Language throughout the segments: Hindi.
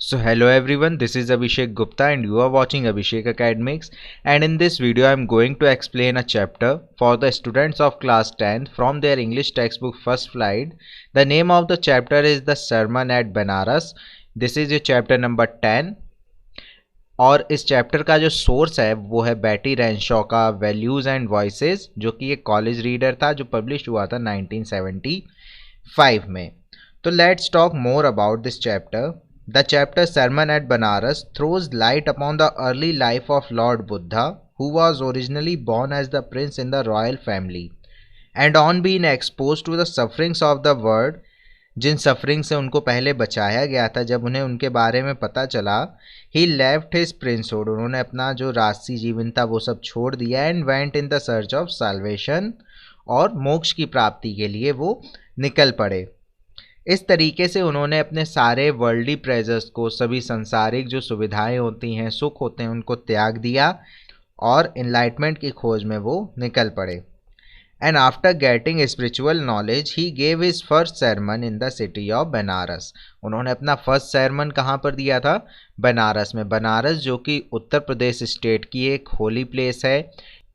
So hello everyone, this is Abhishek Gupta and you are watching Abhishek Academics, and in this video I am going to explain a chapter for the students of class 10 from their English textbook First Flight. The name of the chapter is The Sermon at Banaras. This is your chapter number 10 और इस चैप्टर का जो सोर्स है वो है बैटी रेंशॉ का वैल्यूज़ एंड वॉइसेस, जो कि एक कॉलेज रीडर था जो पब्लिश हुआ था 1975 में. तो let's talk more about this chapter. The chapter Sermon at Banaras throws light upon the early life of Lord Buddha, who was originally born as the prince in the royal family, and on being exposed to the sufferings of the world, जिन सफरिंग से उनको पहले बचाया गया था, जब उन्हें उनके बारे में पता चला, he left his princehood, उन्होंने अपना जो राजसी जीवन था वो सब छोड़ दिया, and went in the search of salvation, और मोक्ष की प्राप्ति के लिए वो निकल पड़े. इस तरीके से उन्होंने अपने सारे वर्ल्डली प्रेजर्स को, सभी संसारिक जो सुविधाएं होती हैं, सुख होते हैं, उनको त्याग दिया और इनलाइटमेंट की खोज में वो निकल पड़े. And after getting spiritual knowledge he gave his first sermon in the city of Banaras. उन्होंने अपना फर्स्ट sermon कहाँ पर दिया था? बनारस में. बनारस जो कि उत्तर प्रदेश स्टेट की एक होली प्लेस है.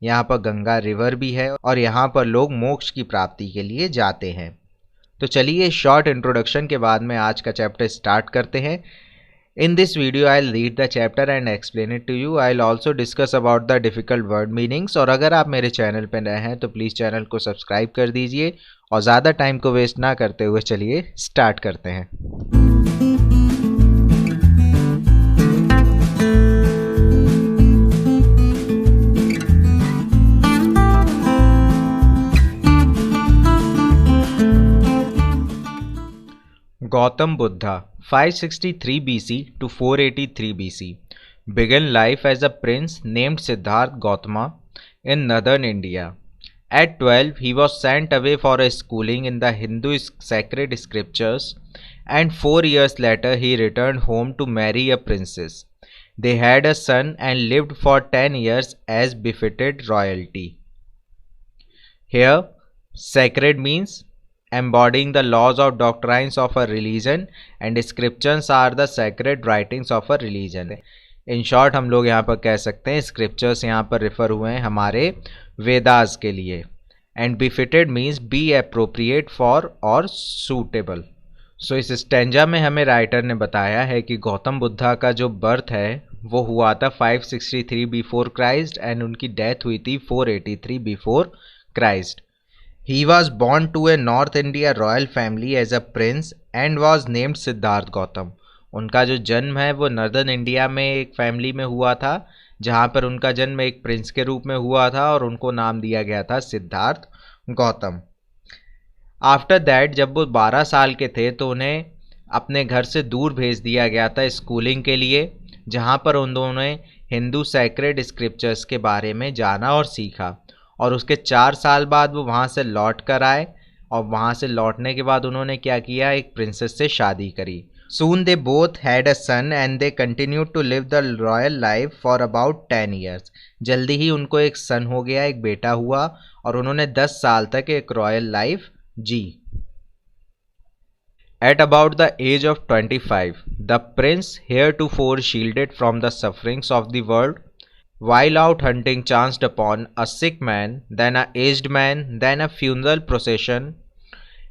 यहाँ पर गंगा रिवर भी है और यहाँ पर लोग मोक्ष की प्राप्ति के लिए जाते हैं. तो चलिए शॉर्ट इंट्रोडक्शन के बाद में आज का चैप्टर स्टार्ट करते हैं. In this video I will read the chapter and explain it to you. I will also discuss about the difficult word meanings. और अगर आप मेरे चैनल पर नए हैं तो प्लीज़ चैनल को सब्सक्राइब कर दीजिए और ज़्यादा टाइम को वेस्ट ना करते हुए चलिए स्टार्ट करते हैं. Gautam Buddha, 563 BC to 483 BC, began life as a prince named Siddhartha Gautama in northern India. At 12, he was sent away for a schooling in the Hindu sacred scriptures, and 4 years later he returned home to marry a princess. They had a son and lived for 10 years as befitted royalty. Here, sacred means embodying the laws of doctrines of a religion and scriptures are the sacred writings of a religion. In short हम लोग यहाँ पर कह सकते हैं scriptures यहाँ पर refer हुए हैं हमारे वेदास के लिए. And befitted means be appropriate for or suitable. So इस स्टेंजा में हमें राइटर ने बताया है कि गौतम बुद्धा का जो बर्थ है वो हुआ था 563 बिफोर क्राइस्ट एंड उनकी डेथ हुई थी 483 before Christ. He was born to a North India royal family as a prince and was named Siddharth Gautam. उनका जो जन्म है वो नॉर्दर्न इंडिया में एक फैमिली में हुआ था, जहाँ पर उनका जन्म एक प्रिंस के रूप में हुआ था और उनको नाम दिया गया था सिद्धार्थ गौतम. आफ्टर दैट जब वो 12 साल के थे तो उन्हें अपने घर से दूर भेज दिया गया था स्कूलिंग के लिए, जहाँ पर उन्होंने हिंदू सैक्रेड स्क्रिप्चर्स के बारे में जाना और सीखा. और उसके 4 साल बाद वो वहाँ से लौट कर आए और वहाँ से लौटने के बाद उन्होंने क्या किया, एक प्रिंसेस से शादी करी. Soon they both had a son and they continued to live the royal life for about 10 years. जल्दी ही उनको एक सन हो गया, एक बेटा हुआ और उन्होंने 10 साल तक एक रॉयल लाइफ जी. At about the age of 25, the prince, heretofore shielded from the sufferings of the world, while out hunting chanced upon a sick man, then a aged man, then a funeral procession,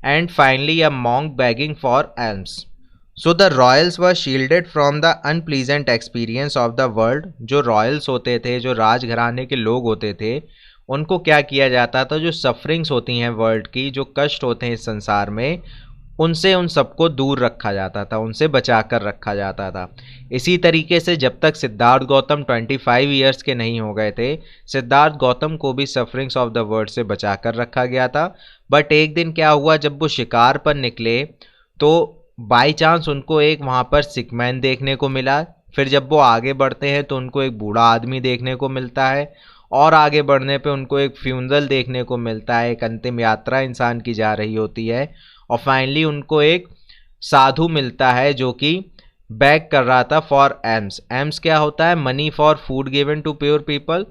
and finally a monk begging for alms. So the royals were shielded from the unpleasant experience of the world. जो royals होते थे, जो राजघराने के लोग होते थे, उनको क्या किया जाता था, जो सफरिंग्स होती हैं वर्ल्ड की, जो कष्ट होते हैं इस संसार में, उनसे उन सबको दूर रखा जाता था, उनसे बचा कर रखा जाता था. इसी तरीके से जब तक सिद्धार्थ गौतम 25 ईयर्स के नहीं हो गए थे, सिद्धार्थ गौतम को भी सफरिंग्स ऑफ द वर्ल्ड से बचा कर रखा गया था. बट एक दिन क्या हुआ, जब वो शिकार पर निकले तो बाई चांस उनको एक वहाँ पर सिक मैन देखने को मिला. फिर जब वो आगे बढ़ते हैं तो उनको एक बूढ़ा आदमी देखने को मिलता है और आगे बढ़ने पे उनको एक फ्यूनरल देखने को मिलता है, एक अंतिम यात्रा इंसान की जा रही होती है. और फाइनली उनको एक साधु मिलता है जो कि बैग कर रहा था फॉर एम्स. एम्स क्या होता है? Money for food given to poor people.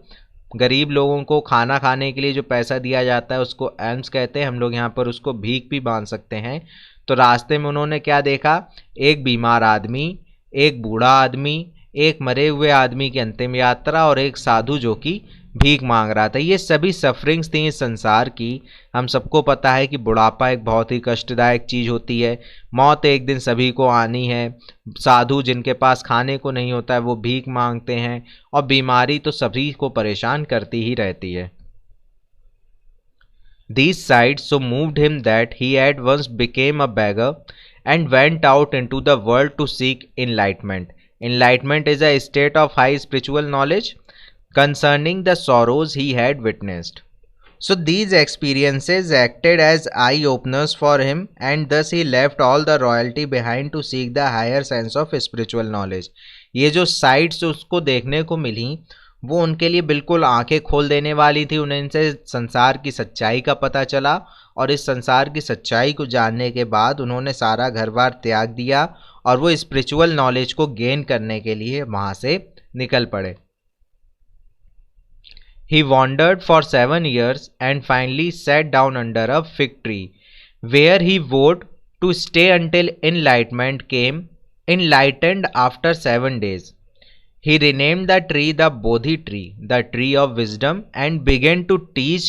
गरीब लोगों को खाना खाने के लिए जो पैसा दिया जाता है उसको एम्स कहते हैं. हम लोग यहाँ पर उसको भीख भी बांध सकते हैं. तो रास्ते में उन्होंने क्या देखा, एक बीमार आदमी एक बूढ़ा आदमी, एक मरे हुए आदमी की अंतिम यात्रा और एक साधु जो कि भीख मांग रहा था। ये सभी सफरिंग्स थी इस संसार की। हम सबको पता है कि बुढ़ापा एक बहुत ही कष्टदायक चीज़ होती है, मौत एक दिन सभी को आनी है। साधु जिनके पास खाने को नहीं होता है वो भीख मांगते हैं, और बीमारी तो सभी को परेशान करती ही रहती है। These sights so moved him that he at once became a beggar and went out into the world to seek enlightenment. Enlightenment is a state of high spiritual knowledge concerning the sorrows he had witnessed. So these experiences acted as eye openers for him, and thus he left all the royalty behind to seek the higher sense of spiritual knowledge. ये जो साइट्स उसको देखने को मिली वो उनके लिए बिल्कुल आंखें खोल देने वाली थी। उन्हें इनसे संसार की सच्चाई का पता चला, और इस संसार की सच्चाई को जानने के बाद उन्होंने सारा घर बार त्याग दिया और वो स्पिरिचुअल नॉलेज को गेन करने के लिए वहाँ से निकल पड़े। He wandered for 7 years and finally sat down under a fig tree, where he vowed to stay until enlightenment came, enlightened after 7 days. He renamed the tree the Bodhi tree, the tree of wisdom, and began to teach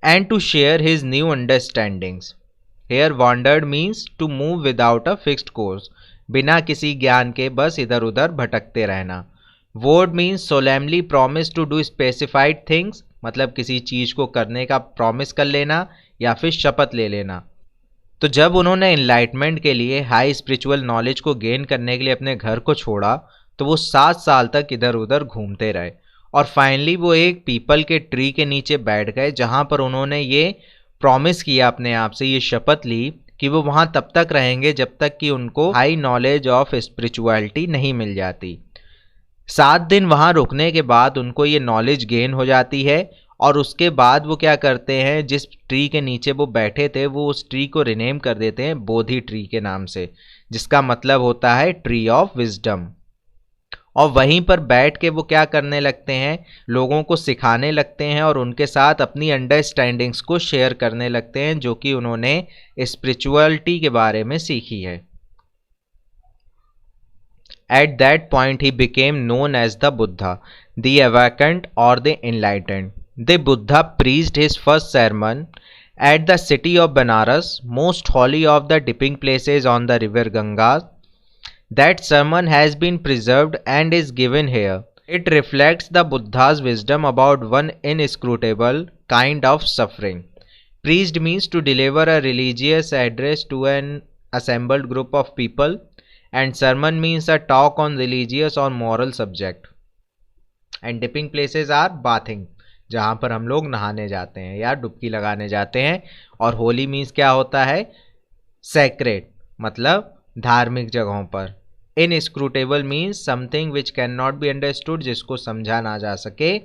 and to share his new understandings. Here wandered means to move without a fixed course, बिना किसी ज्ञान के बस इधर उधर भटकते रहना। Vowed means solemnly promise to do specified things, मतलब किसी चीज को करने का प्रॉमिस कर लेना या फिर शपथ ले लेना। तो जब उन्होंने इनलाइटमेंट के लिए, हाई स्पिरिचुअल नॉलेज को गेन करने के लिए अपने घर को छोड़ा, तो वो 7 साल तक इधर उधर घूमते रहे, और फाइनली वो एक पीपल के ट्री के नीचे बैठ गए, जहाँ पर उन्होंने ये प्रॉमिस किया अपने आप से, ये शपथ ली कि वो वहाँ तब तक रहेंगे जब तक कि उनको हाई नॉलेज ऑफ स्पिरिचुअलिटी नहीं मिल जाती। 7 दिन वहाँ रुकने के बाद उनको ये नॉलेज गेन हो जाती है, और उसके बाद वो क्या करते हैं, जिस ट्री के नीचे वो बैठे थे वो उस ट्री को रिनेम कर देते हैं बोधि ट्री के नाम से, जिसका मतलब होता है ट्री ऑफ विजडम। और वहीं पर बैठ के वो क्या करने लगते हैं, लोगों को सिखाने लगते हैं और उनके साथ अपनी अंडरस्टैंडिंग्स को शेयर करने लगते हैं जो कि उन्होंने स्पिरिचुअलिटी के बारे में सीखी है। At that point he became known as the Buddha, the awakened or the enlightened. The Buddha preached his first sermon at the city of Banaras, most holy of the dipping places on the river Ganga. That sermon has been preserved and is given here. It reflects the Buddha's wisdom about one inscrutable kind of suffering. Preached means to deliver a religious address to an assembled group of people, and sermon means a talk on religious or moral subject. And dipping places are bathing, जहाँ पर हम लोग नहाने जाते हैं या डुबकी लगाने जाते हैं। और होली मीन्स क्या होता है, सैक्रेड, मतलब धार्मिक जगहों पर। Inscrutable means something which can not be understood, जिसको समझा ना जा सके।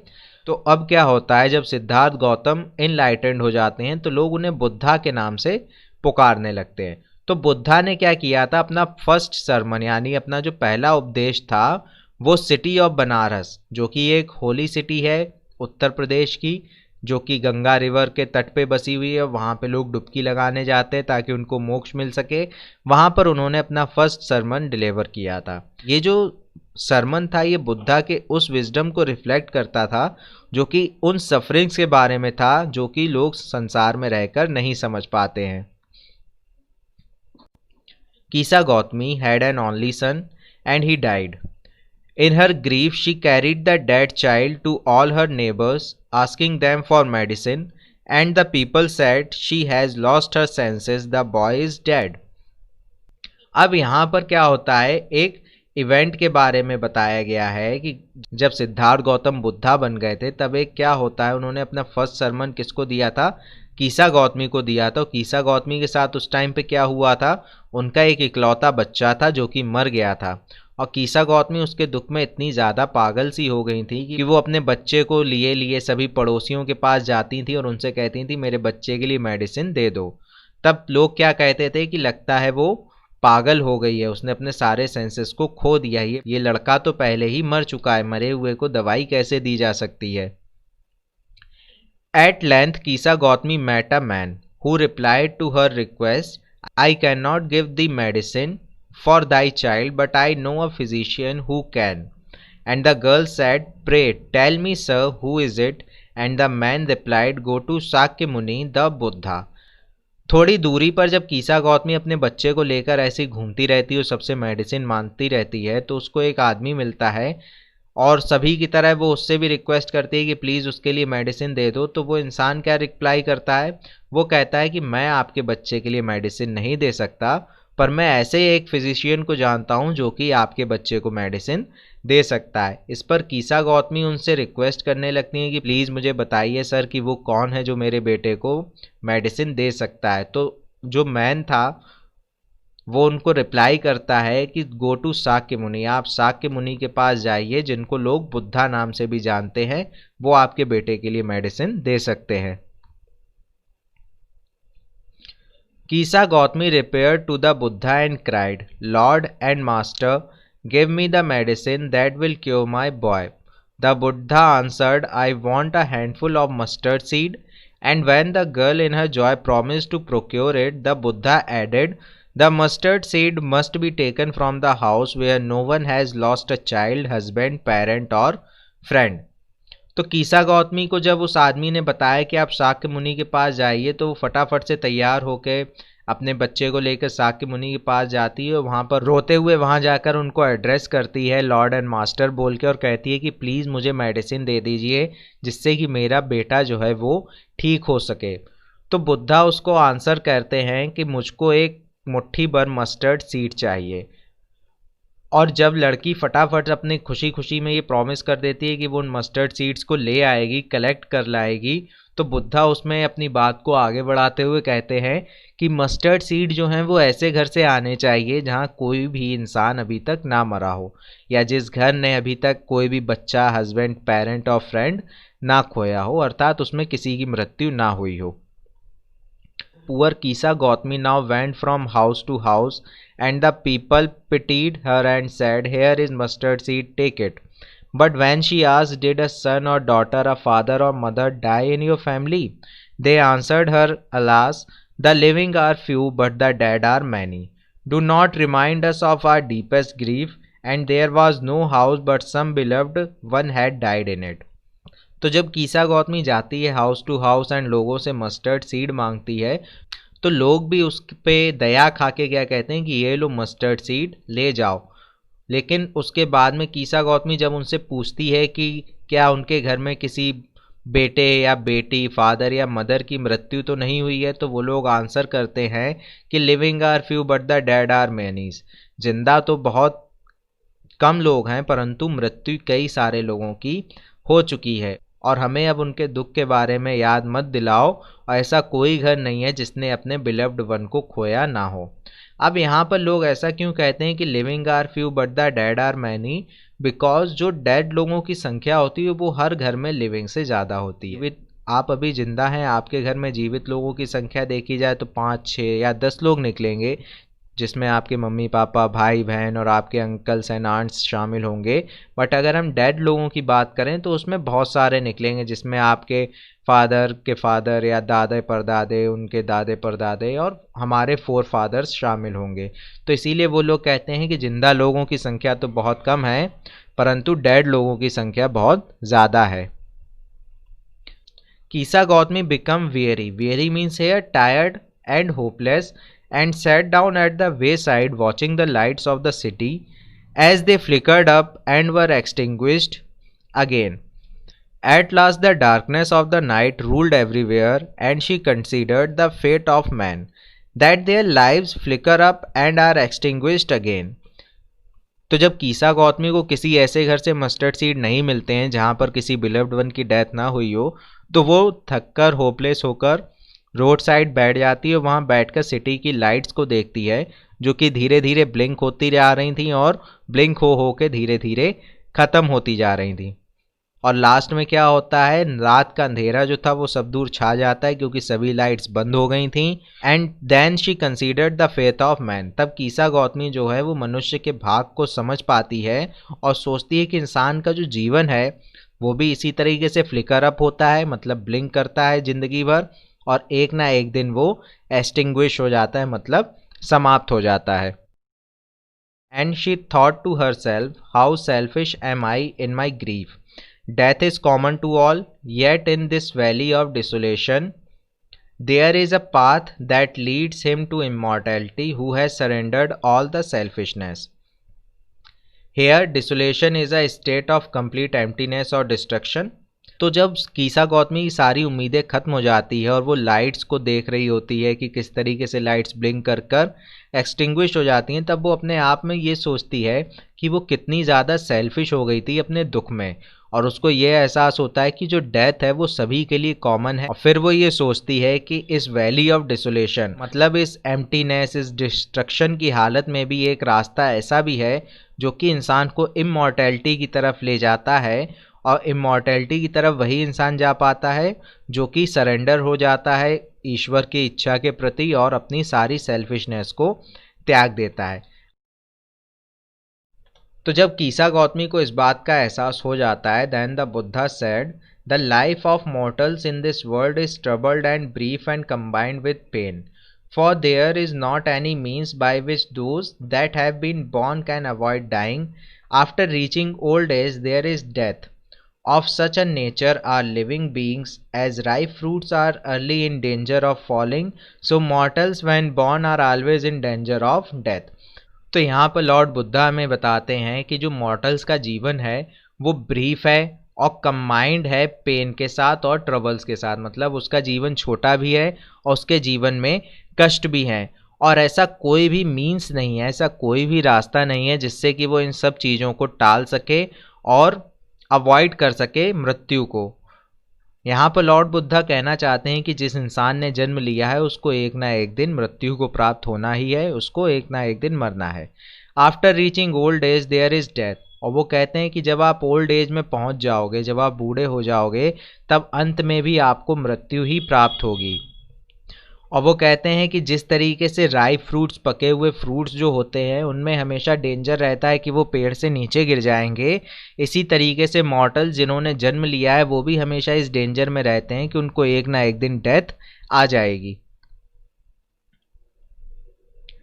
तो अब क्या होता है, जब सिद्धार्थ गौतम इनलाइटेंड हो जाते हैं तो लोग उन्हें बुद्धा के नाम से पुकारने लगते हैं। तो बुद्धा ने क्या किया था, अपना फर्स्ट सरमन यानी अपना जो पहला उपदेश था वो सिटी ऑफ बनारस, जो कि एक होली सिटी है उत्तर प्रदेश की, जो कि गंगा रिवर के तट पे बसी हुई है। वहाँ पे लोग डुबकी लगाने जाते हैं ताकि उनको मोक्ष मिल सके। वहाँ पर उन्होंने अपना फर्स्ट सरमन डिलीवर किया था। ये जो सरमन था ये बुद्धा के उस विजडम को रिफ्लेक्ट करता था जो कि उन सफरिंग्स के बारे में था जो कि लोग संसार में रहकर नहीं समझ पाते हैं। Kisa Gautami had an only son and he died. In her grief, she carried the dead child to all her neighbors, asking them for medicine, and the people said, "She has lost her senses, the boy is dead." अब यहाँ पर क्या होता है, एक इवेंट के बारे में बताया गया है कि जब सिद्धार्थ गौतम बुद्धा बन गए थे तब एक क्या होता है, उन्होंने अपना फर्स्ट सरमन किसको दिया था, कीसा गौतमी को दिया था। कीसा गौतमी के साथ उस टाइम पे क्या हुआ था, उनका एक इकलौता बच्चा था जो कि मर गया था। और कीसा गौतमी उसके दुख में इतनी ज़्यादा पागल सी हो गई थी कि वो अपने बच्चे को लिए लिए सभी पड़ोसियों के पास जाती थी और उनसे कहती थी मेरे बच्चे के लिए मेडिसिन दे दो। तब लोग क्या कहते थे कि लगता है वो पागल हो गई है, उसने अपने सारे सेंसेस को खो दिया है, ये लड़का तो पहले ही मर चुका है, मरे हुए को दवाई कैसे दी जा सकती है। At length Kisa Gautami met a man who replied to her request, "I cannot give the medicine for thy child, but I know a physician who can. And the girl said, Pray, tell me, sir, who is it? And the man replied, Go to Sakya Muni, the Buddha. थोड़ी दूरी पर जब कीसा गौतमी अपने बच्चे को लेकर ऐसी घूमती रहती है और सबसे मेडिसिन मांगती रहती है, तो उसको एक आदमी मिलता है और सभी की तरह वो उससे भी रिक्वेस्ट करती है कि प्लीज़ उसके लिए मेडिसिन दे दो। तो वो इंसान क्या रिप्लाई करता है, वो कहता है कि मैं आपके बच्चे के लिए मेडिसिन नहीं दे सकता, पर मैं ऐसे एक फिजिशियन को जानता हूँ जो कि आपके बच्चे को मेडिसिन दे सकता है। इस पर कीसा गौतमी उनसे रिक्वेस्ट करने लगती हैं कि प्लीज़ मुझे बताइए सर कि वो कौन है जो मेरे बेटे को मेडिसिन दे सकता है। तो जो मैन था वो उनको रिप्लाई करता है कि गो टू साक्य मुनि, आप साक्य मुनि के पास जाइए जिनको लोग बुद्धा नाम से भी जानते हैं, वो आपके बेटे के लिए मेडिसिन दे सकते हैं। Kisa Gautami repaired to the Buddha and cried, Lord and Master, give me the medicine that will cure my boy. The Buddha answered, I want a handful of mustard seed. And when the girl in her joy promised to procure it, the Buddha added, The mustard seed must be taken from the house where no one has lost a child, husband, parent or friend. तो कीसा गौतमी को जब उस आदमी ने बताया कि आप साक्य मुनि के पास जाइए, तो वो फटाफट से तैयार होके अपने बच्चे को लेकर साक्य मुनि के पास जाती है और वहाँ पर रोते हुए वहाँ जाकर उनको एड्रेस करती है लॉर्ड एंड मास्टर बोल के, और कहती है कि प्लीज़ मुझे मेडिसिन दे दीजिए जिससे कि मेरा बेटा जो है वो ठीक हो सके। तो बुद्धा उसको आंसर करते हैं कि मुझको एक मुट्ठी भर मस्टर्ड सीड चाहिए। और जब लड़की फटाफट अपनी खुशी खुशी में ये प्रॉमिस कर देती है कि वो उन मस्टर्ड सीड्स को ले आएगी, कलेक्ट कर लाएगी, तो बुद्धा उसमें अपनी बात को आगे बढ़ाते हुए कहते हैं कि मस्टर्ड सीड जो हैं वो ऐसे घर से आने चाहिए जहाँ कोई भी इंसान अभी तक ना मरा हो, या जिस घर ने अभी तक कोई भी बच्चा, हस्बैंड, पेरेंट और फ्रेंड ना खोया हो, अर्थात उसमें किसी की मृत्यु ना हुई हो। Poor Kisa Gautami now went from house to house, and the people pitied her and said, Here is mustard seed, take it. But when she asked, Did a son or daughter, a father or mother die in your family? They answered her, Alas, the living are few, but the dead are many. Do not remind us of our deepest grief. And there was no house, but some beloved one had died in it. तो जब कीसा गौतमी जाती है हाउस टू हाउस एंड लोगों से मस्टर्ड सीड मांगती है, तो लोग भी उस पे दया खा के क्या कहते हैं कि ये लो मस्टर्ड सीड ले जाओ। लेकिन उसके बाद में कीसा गौतमी जब उनसे पूछती है कि क्या उनके घर में किसी बेटे या बेटी, फादर या मदर की मृत्यु तो नहीं हुई है, तो वो लोग आंसर करते हैं कि living are few but the dead are many. जिंदा तो बहुत कम लोग हैं परंतु मृत्यु कई सारे लोगों की हो चुकी है, और हमें अब उनके दुख के बारे में याद मत दिलाओ। ऐसा कोई घर नहीं है जिसने अपने बिलव्ड वन को खोया ना हो। अब यहाँ पर लोग ऐसा क्यों कहते हैं कि living are few but the dead are many? Because जो डेड लोगों की संख्या होती है वो हर घर में लिविंग से ज़्यादा होती है। आप अभी जिंदा हैं, आपके घर में जीवित लोगों की संख्या देखी जाए तो 5, 6 या 10 लोग निकलेंगे, जिसमें आपके मम्मी पापा, भाई बहन और आपके अंकल्स एंड आंट्स शामिल होंगे। बट अगर हम डेड लोगों की बात करें तो उसमें बहुत सारे निकलेंगे, जिसमें आपके फादर के फादर या दादे परदादे, उनके दादे परदादे और हमारे 4 फादर्स शामिल होंगे। तो इसीलिए वो लोग कहते हैं कि जिंदा लोगों की संख्या तो बहुत कम है परंतु डेड लोगों की संख्या बहुत ज़्यादा है। Kisa Gotami become weary. Weary means here tired and hopeless, and sat down at the wayside watching the lights of the city as they flickered up and were extinguished again. At last the darkness of the night ruled everywhere, and she considered the fate of man, that their lives flicker up and are extinguished again. तो जब कीसा गौतमी को किसी ऐसे घर से मस्टर्ड सीड नहीं मिलते हैं जहाँ पर किसी बिलव्ड वन की डेथ ना हुई हो, तो वो थककर, होपलेस होकर रोड साइड बैठ जाती है। वहाँ बैठकर सिटी की लाइट्स को देखती है जो कि धीरे धीरे ब्लिंक होती जा रही थी और ब्लिंक हो के धीरे धीरे ख़त्म होती जा रही थी। और लास्ट में क्या होता है, रात का अंधेरा जो था वो सब दूर छा जाता है क्योंकि सभी लाइट्स बंद हो गई थी। And then she considered the faith of man. तब कीसा गौतमी जो है वो मनुष्य के भाग को समझ पाती है और सोचती है कि इंसान का जो जीवन है वो भी इसी तरीके से फ्लिकर अप होता है, मतलब ब्लिंक करता है ज़िंदगी भर, और एक ना एक दिन वो एक्सटिंग्विश हो जाता है, मतलब समाप्त हो जाता है। And she thought to herself, how selfish am I in my grief. Death is common to all, yet in this valley of desolation, there is a path that leads him to immortality who has surrendered all the selfishness. Here, desolation is a state of complete emptiness or destruction. तो जब कीसा गौतमी की सारी उम्मीदें खत्म हो जाती है और वो लाइट्स को देख रही होती है कि किस तरीके से लाइट्स ब्लिंक कर कर एक्सटिंग्विश हो जाती हैं, तब वो अपने आप में ये सोचती है कि वो कितनी ज़्यादा सेल्फिश हो गई थी अपने दुख में, और उसको ये एहसास होता है कि जो डेथ है वो सभी के लिए कॉमन है। और फिर वो ये सोचती है कि इस वैली ऑफ डिसोलेशन, मतलब इस एम्प्टीनेस, इस डिस्ट्रक्शन की हालत में भी एक रास्ता ऐसा भी है जो कि इंसान को इमॉर्टैलिटी की तरफ ले जाता है, और इमॉर्टैलिटी की तरफ वही इंसान जा पाता है जो कि सरेंडर हो जाता है ईश्वर की इच्छा के प्रति और अपनी सारी सेल्फिशनेस को त्याग देता है। तो जब कीसा गौतमी को इस बात का एहसास हो जाता है, then the Buddha said, the life of mortals in this world is troubled and brief and combined with pain, for there is not any means by which those that have been born can avoid dying. After reaching old age there is death. Of such a nature are living beings, as ripe fruits are early in danger of falling, so mortals when born are always in danger of death. तो यहाँ पर लॉर्ड बुद्धा हमें बताते हैं कि जो मॉर्टल्स का जीवन है वो ब्रीफ है और कंबाइंड है पेन के साथ और ट्रबल्स के साथ, मतलब उसका जीवन छोटा भी है और उसके जीवन में कष्ट भी हैं, और ऐसा कोई भी मीन्स नहीं है, ऐसा कोई भी रास्ता नहीं है जिससे कि वो इन सब चीज़ों को टाल सके और अवॉइड कर सके मृत्यु को। यहाँ पर लॉर्ड बुद्धा कहना चाहते हैं कि जिस इंसान ने जन्म लिया है उसको एक ना एक दिन मृत्यु को प्राप्त होना ही है, उसको एक ना एक दिन मरना है। After reaching old age there is death, और वो कहते हैं कि जब आप ओल्ड एज में पहुंच जाओगे, जब आप बूढ़े हो जाओगे, तब अंत में भी आपको मृत्यु ही प्राप्त होगी। और वो कहते हैं कि जिस तरीके से राइप फ्रूट्स, पके हुए फ्रूट्स जो होते हैं उनमें हमेशा डेंजर रहता है कि वो पेड़ से नीचे गिर जाएंगे, इसी तरीके से मॉर्टल जिन्होंने जन्म लिया है वो भी हमेशा इस डेंजर में रहते हैं कि उनको एक ना एक दिन डेथ आ जाएगी।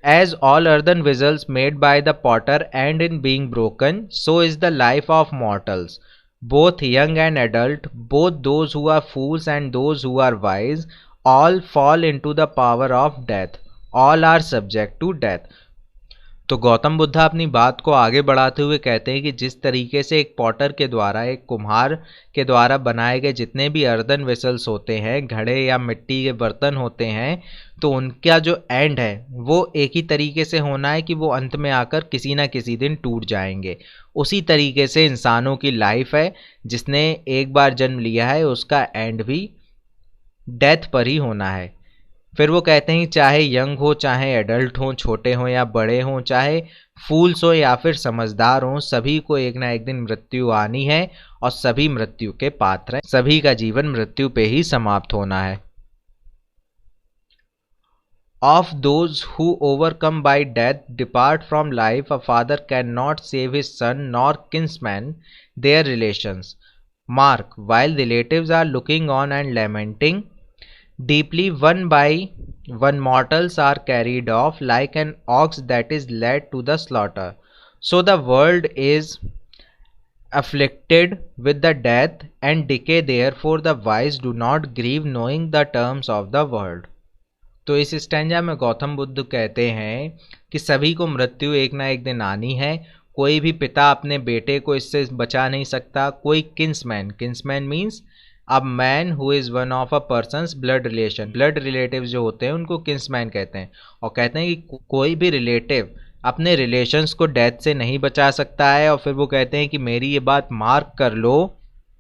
As all earthen vessels made by the potter end in being broken, so is the life of mortals, both young and adult, both those who are fools and those who are wise, all fall into the power of death, all are subject to death. तो गौतम बुद्धा अपनी बात को आगे बढ़ाते हुए कहते हैं कि जिस तरीके से एक पॉटर के द्वारा, एक कुम्हार के द्वारा बनाए गए जितने भी अर्दन वेसल्स होते हैं, घड़े या मिट्टी के बर्तन होते हैं, तो उनका जो एंड है वो एक ही तरीके से होना है कि वो अंत में आकर किसी ना किसी दिन टूट जाएंगे। उसी तरीके से इंसानों की लाइफ है, जिसने एक बार जन्म लिया है उसका एंड भी डेथ पर ही होना है। फिर वो कहते हैं चाहे यंग हो, चाहे एडल्ट हो, छोटे हों या बड़े हों, चाहे फूल्स हो या फिर समझदार हों, सभी को एक ना एक दिन मृत्यु आनी है और सभी मृत्यु के पात्र हैं, सभी का जीवन मृत्यु पे ही समाप्त होना है। Of those who overcome by death depart from life, a father cannot save his son nor kinsman their relations. Mark, while relatives are looking on and lamenting, deeply one by one mortals are carried off like an ox that is led to the slaughter. So the world is afflicted with the death and decay, therefore the wise do not grieve knowing the terms of the world. तो इस स्टैंजा में गौतम बुद्ध कहते हैं कि सभी को मृत्यु एक ना एक दिन आनी है, कोई भी पिता अपने बेटे को इससे बचा नहीं सकता, कोई kinsman, kinsman means a man who is one of a person's blood relation, blood relative जो होते हैं उनको किन्समैन कहते हैं, और कहते हैं कि कोई भी रिलेटिव अपने रिलेशंस को डेथ से नहीं बचा सकता है। और फिर वो कहते हैं कि मेरी ये बात मार्क कर लो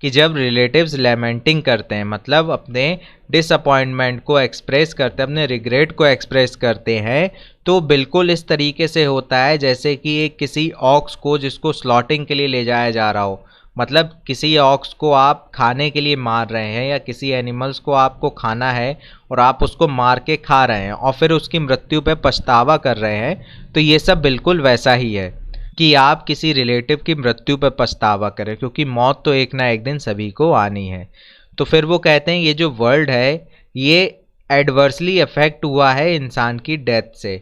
कि जब रिलेटिव्स लैमेंटिंग करते हैं, मतलब अपने डिसअपॉइंटमेंट को एक्सप्रेस करते हैं, अपने रिग्रेट को एक्सप्रेस करते हैं, तो बिल्कुल इस तरीके से होता है जैसे कि एक किसी ऑक्स को जिसको स्लॉटिंग के लिए ले जाया जा रहा हो, मतलब किसी ऑक्स को आप खाने के लिए मार रहे हैं या किसी एनिमल्स को आपको खाना है और आप उसको मार के खा रहे हैं और फिर उसकी मृत्यु पे पछतावा कर रहे हैं, तो ये सब बिल्कुल वैसा ही है कि आप किसी रिलेटिव की मृत्यु पर पछतावा करें, क्योंकि मौत तो एक ना एक दिन सभी को आनी है। तो फिर वो कहते हैं ये जो वर्ल्ड है ये एडवर्सली अफेक्ट हुआ है इंसान की डेथ से।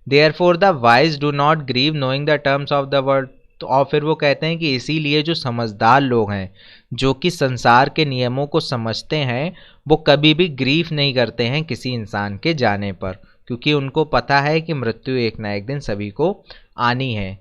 Therefore the wise do not grieve knowing the terms of the world. तो और फिर वो कहते हैं कि इसीलिए जो समझदार लोग हैं, जो कि संसार के नियमों को समझते हैं, वो कभी भी ग्रीफ नहीं करते हैं किसी इंसान के जाने पर, क्योंकि उनको पता है कि मृत्यु एक ना एक दिन सभी को आनी है।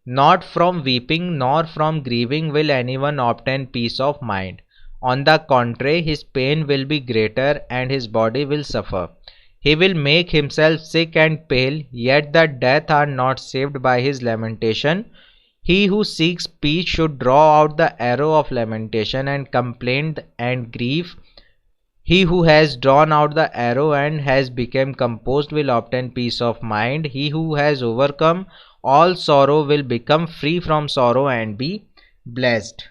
Not from weeping nor from grieving will any one obtain peace of mind. On the contrary his pain will be greater and his body will suffer. He will make himself sick and pale, yet the death are not saved by his lamentation. He who seeks peace should draw out the arrow of lamentation and complaint and grief. He who has drawn out the arrow and has become composed will obtain peace of mind. He who has overcome all sorrow will become free from sorrow and be blessed.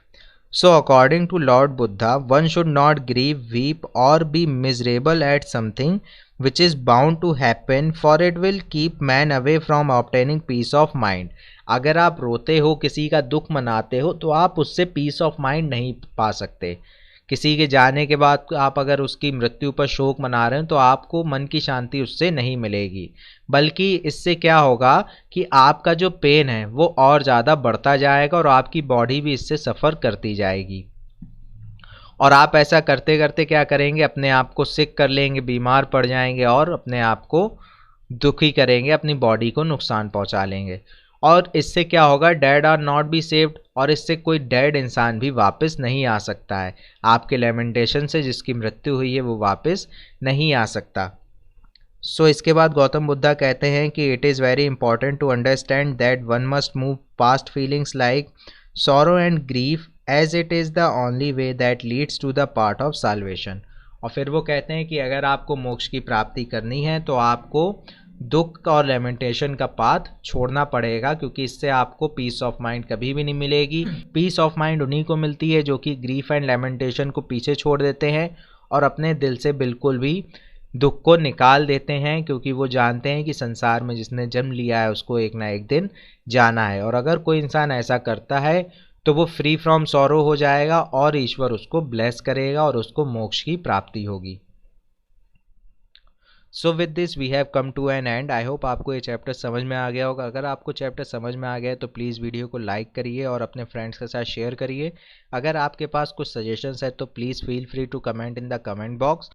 So, according to Lord Buddha, one should not grieve, weep, or be miserable at something which is bound to happen, for it will keep man away from obtaining peace of mind. अगर आप रोते हो, किसी का दुख मनाते हो, तो आप उससे पीस ऑफ माइंड नहीं पा सकते। किसी के जाने के बाद आप अगर उसकी मृत्यु पर शोक मना रहे हो तो आपको मन की शांति उससे नहीं मिलेगी, बल्कि इससे क्या होगा कि आपका जो पेन है वो और ज़्यादा बढ़ता जाएगा और आपकी बॉडी भी इससे सफ़र करती जाएगी। और आप ऐसा करते करते क्या करेंगे, अपने आप को सिक कर लेंगे, बीमार पड़ जाएंगे और अपने आप को दुखी करेंगे, अपनी बॉडी को नुकसान पहुंचा लेंगे। और इससे क्या होगा, dead are not be saved, और इससे कोई डेड इंसान भी वापस नहीं आ सकता है। आपके लेमेंटेशन से जिसकी मृत्यु हुई है वो वापस नहीं आ सकता। सो इसके बाद गौतम बुद्धा कहते हैं कि it is very important to understand that one must move past feelings like sorrow and grief as it is the only way that leads to the path of salvation। और फिर वो कहते हैं कि अगर आपको मोक्ष की प्राप्ति करनी है तो आपको दुख और लेमेंटेशन का पाथ छोड़ना पड़ेगा, क्योंकि इससे आपको पीस ऑफ माइंड कभी भी नहीं मिलेगी। पीस ऑफ माइंड उन्हीं को मिलती है जो कि ग्रीफ एंड लेमेंटेशन को पीछे छोड़ देते हैं और अपने दिल से बिल्कुल भी दुख को निकाल देते हैं, क्योंकि वो जानते हैं कि संसार में जिसने जन्म लिया है उसको एक ना एक दिन जाना है। और अगर कोई इंसान ऐसा करता है तो वो फ्री फ्रॉम सॉरो हो जाएगा और ईश्वर उसको ब्लेस करेगा और उसको मोक्ष की प्राप्ति होगी। So with this we have come to an end. I hope आपको ये चैप्टर समझ में आ गया होगा। अगर आपको चैप्टर समझ में आ गया है तो प्लीज़ वीडियो को लाइक करिए और अपने फ्रेंड्स के साथ शेयर करिए। अगर आपके पास कुछ सजेशंस है तो please feel free to comment in the comment box.